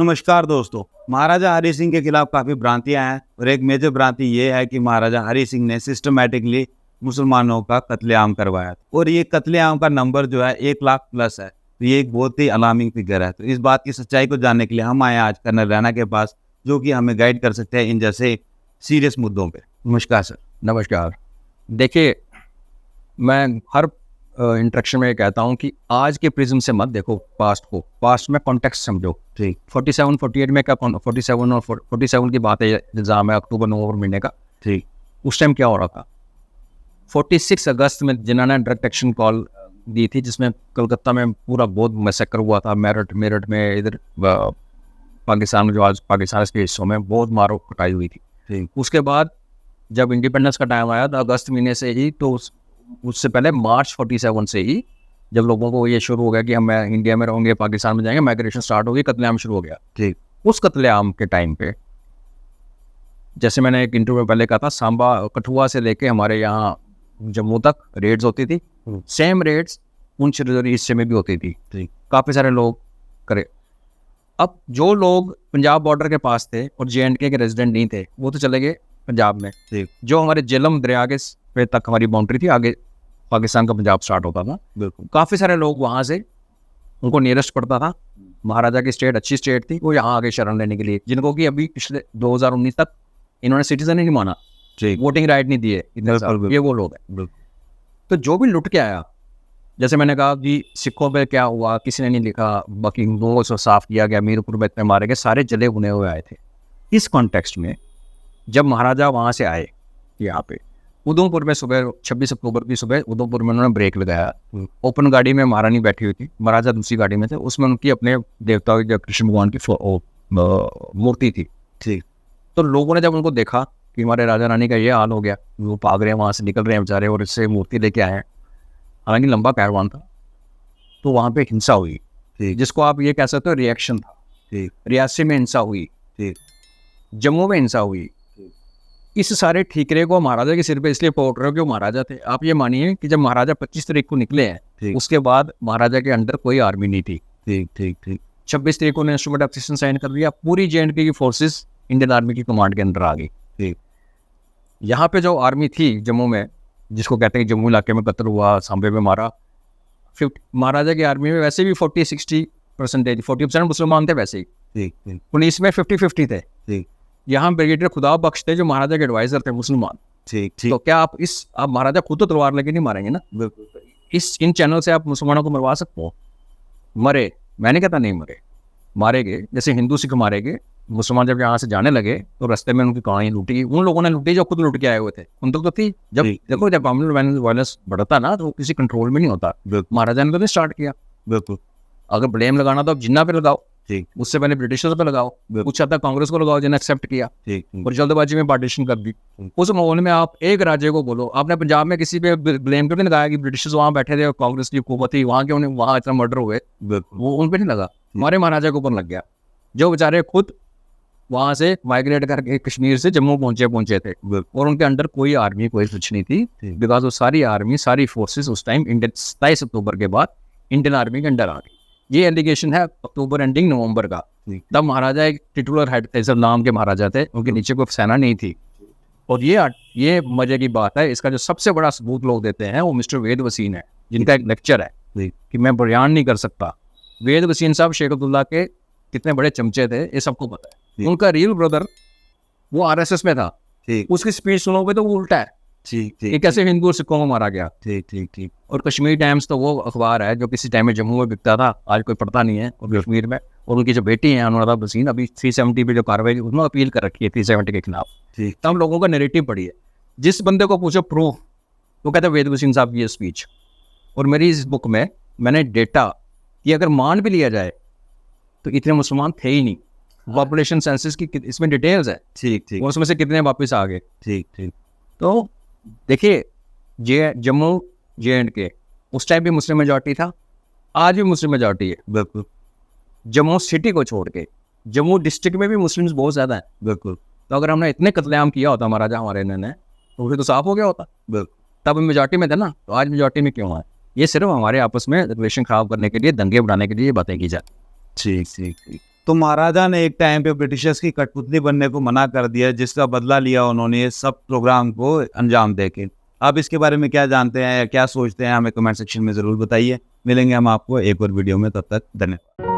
नमस्कार दोस्तों। महाराजा हरि सिंह के खिलाफ काफ़ी भ्रांतियां हैं और एक मेजर भ्रांति ये है कि महाराजा हरि सिंह ने सिस्टमैटिकली मुसलमानों का कत्लेआम करवाया और ये कत्लेआम का नंबर जो है 1 लाख प्लस है। तो ये एक बहुत ही अलार्मिंग फिगर है। तो इस बात की सच्चाई को जानने के लिए हम आए आज कर्नल रैना के पास, जो कि हमें गाइड कर सकते हैं इन जैसे सीरियस मुद्दों पे। नमस्कार सर। नमस्कार। देखिए, मैं हर इंटरेक्शन में कहता हूँ कि आज के प्रिज्म से मत देखो पास्ट को, पास्ट में कॉन्टेक्स्ट समझो। ठीक। 47 48 में क्या 47 और 47 की बात है, इल्ज़ाम है अक्टूबर नवंबर महीने का। ठीक। उस टाइम क्या हो रहा था? 46 अगस्त में जिन्होंने डायरेक्ट एक्शन कॉल दी थी, जिसमें कलकत्ता में पूरा बहुत मैसेकर हुआ था। मेरठ में इधर पाकिस्तान में, जो आज पाकिस्तान के हिस्सों में बहुत मारो कटाई हुई थी। ठीक। उसके बाद जब इंडिपेंडेंस का टाइम आया था अगस्त महीने से ही, तो उससे पहले मार्च 47 से ही जब लोगों को ये शुरू हो गया कि हम इंडिया में रहेंगे, पाकिस्तान में जाएंगे, माइग्रेशन स्टार्ट हो गई, कत्लेआम शुरू हो गया। ठीक। उस कत्लेआम के टाइम पे, जैसे मैंने एक इंटरव्यू में पहले कहा था, सांबा कठुआ से लेके हमारे यहाँ जम्मू तक रेड्स होती थी। सेम रेड्स पुंछ हिस्से में भी होती थी। ठीक। काफ़ी सारे लोग करे। अब जो लोग पंजाब बॉर्डर के पास थे और JNK के रेजिडेंट नहीं थे, वो तो चले गए पंजाब में। ठीक। जो हमारे झेलम दरिया के पे तक हमारी बाउंड्री थी, आगे पाकिस्तान का पंजाब स्टार्ट होता था। बिल्कुल। काफ़ी सारे लोग वहाँ से, उनको नियरेस्ट पड़ता था, महाराजा की स्टेट अच्छी स्टेट थी, वो यहाँ आगे शरण लेने के लिए, जिनको कि अभी पिछले 2019 तक इन्होंने सिटीजन ही नहीं माना, वोटिंग राइट नहीं दिए, ये वो लोग हैं। तो जो भी लुट के आया, जैसे मैंने कहा कि सिखों पे क्या हुआ किसी ने नहीं लिखा, बाकी हिंदुओं को साफ किया गया, मीरपुर में इतने मारे गए, सारे जले भुने हुए आए थे। इस कॉन्टेक्स्ट में जब महाराजा वहाँ से आए यहाँ पे उधमपुर में, सुबह 26 अक्टूबर की सुबह उधमपुर में उन्होंने ब्रेक लगाया। ओपन गाड़ी में महारानी बैठी हुई थी, महाराजा दूसरी गाड़ी में थे, उसमें उनकी अपने देवता कृष्ण भगवान की मूर्ति थी। ठीक। तो लोगों ने जब उनको देखा कि हमारे राजा रानी का ये हाल हो गया, वो भाग रहे हैं, वहाँ से निकल रहे हैं बेचारे, और इससे मूर्ति लेके आए हैं, हालांकि लंबा कैरवान था, तो वहाँ पे हिंसा हुई। जिसको आप ये कह सकते हो रिएक्शन था। रियासी में हिंसा हुई, जम्मू में हिंसा हुई। इस सारे ठीकरे को महाराजा के सिर पे इसलिए पोट रहे हो कि वो महाराजा थे। आप ये मानिए कि जब महाराजा 25 तारीख को निकले हैं, उसके बाद महाराजा के अंडर कोई आर्मी नहीं थी। ठीक ठीक ठीक। 26 तारीख को इंस्ट्रूमेंट ऑफ एक्विजिशन साइन कर दिया, पूरी JNK की फोर्सेस इंडियन आर्मी की कमांड के अंदर आ गई। ठीक। यहाँ पे जो आर्मी थी जम्मू में, जिसको कहते हैं जम्मू इलाके में कत्ल हुआ, सांबे में मारा, महाराजा की आर्मी में वैसे भी 40-60% 40% मुसलमान थे वैसे ही। ठीक। पुलिस में 50-50 थे। ठीक। यहाँ ब्रिगेडियर खुदा बख्श थे जो महाराजा के एडवाइजर थे, मुसलमान। ठीक। तो क्या आप महाराजा खुद तो तलवार लेके नहीं मारेंगे ना। इन चैनल से आप मुसलमानों को मरवा सकते हो? मरे, मैंने कहता नहीं मरे, मारेंगे। जैसे हिंदू सिख मारेंगे, मुसलमान जब यहाँ से जाने लगे तो रास्ते में उनकी कहानी लूटी, उन लोगों ने लूटी जो खुद लूट के आए हुए थे। उन तक तो थी। जब देखो, जब वायलेंस बढ़ता ना, तो किसी कंट्रोल में नहीं होता। महाराजा ने तो स्टार्ट किया। बिल्कुल। अगर ब्लेम लगाना तो जिन्ना पे लगाओ, ठीक। उससे पहले ब्रिटिशर्स पे लगाओ, कुछ हद तक कांग्रेस को लगाओ जिन्हें एक्सेप्ट किया, और जल्दबाजी में पार्टीशन कर दी। उस माहौल में आप एक राज्य को बोलो, आपने पंजाब में किसी पे ब्लेम क्यों नहीं लगाया कि ब्रिटिशर्स वहाँ बैठे थे और कांग्रेस की हुकूमत थी, वहाँ क्यों नहीं, वहाँ इतना मर्डर हुए, वो उन पर नहीं लगा, हमारे महाराजा के ऊपर लग गया, जो बेचारे खुद वहाँ से माइग्रेट करके कश्मीर से जम्मू पहुंचे थे, और उनके अंडर कोई आर्मी कोई कुछ नहीं थी, बिकॉज वो सारी आर्मी सारी फोर्सेस उस टाइम 27 अक्टूबर के बाद इंडियन आर्मी के अंडर आ गई। ये एलिगेशन है अक्टूबर एंडिंग नवंबर का। तब महाराजा एक टिटुलर हेड थे, सब नाम के महाराजा थे, उनके नीचे कोई सेना नहीं थी। और ये मजे की बात है, इसका जो सबसे बड़ा सबूत लोग देते हैं वो मिस्टर वेद वसीन है, जिनका एक लेक्चर है कि मैं बयान नहीं कर सकता। वेद वसीन साहब शेख अब्दुल्ला के कितने बड़े चमचे थे, ये सबको पता है। उनका रियल ब्रदर वो RSS में था। उसकी स्पीच सुनोगे तो वो उल्टा है। ठीक। कैसे हिंदू और सिखों को मारा गया। ठीक। और कश्मीर टाइम्स तो वो अखबार है जो किसी टाइम में जम्मू में बिकता था, आज कोई पढ़ता नहीं है, और कश्मीर में। और उनकी जो बेटी है अनुराधा वसीन, अभी 370 पे जो कार्रवाई उसमें अपील कर रखी है 370 के खिलाफ। तब हम लोगों का नैरेटिव पढ़ी है। जिस बंदे को पूछो प्रूफ, वो कहते हैं वेद वसीन साहब की ये स्पीच। और मेरी इस बुक में मैंने डेटा कि अगर मान भी लिया जाए तो इतने मुसलमान थे ही नहीं। पॉपुलेशन सेंसस की इसमें डिटेल्स है। ठीक। उसमें से कितने वापस आ गए। ठीक। तो देखिए, जम्मू JNK उस टाइम भी मुस्लिम मेजॉरिटी था, आज भी मुस्लिम मेजॉरिटी है। बिल्कुल। जम्मू सिटी को छोड़ के जम्मू डिस्ट्रिक्ट में भी मुस्लिम्स बहुत ज़्यादा हैं। बिल्कुल। तो अगर हमने इतने कत्लेआम किया होता महाराजा हमारे ने, तो फिर तो साफ हो गया होता। बिल्कुल। तब मेजॉरिटी में थे ना, तो आज मेजॉरिटी में क्यों है? ये सिर्फ हमारे आपस में रिलेशन खराब करने के लिए, दंगे बढ़ाने के लिए बातें की जाती। ठीक। तो महाराजा ने एक टाइम पे ब्रिटिशर्स की कठपुतली बनने को मना कर दिया, जिसका बदला लिया उन्होंने ये सब प्रोग्राम को अंजाम देके। आप इसके बारे में क्या जानते हैं या क्या सोचते हैं, हमें कमेंट सेक्शन में ज़रूर बताइए। मिलेंगे हम आपको एक और वीडियो में, तब तक धन्यवाद।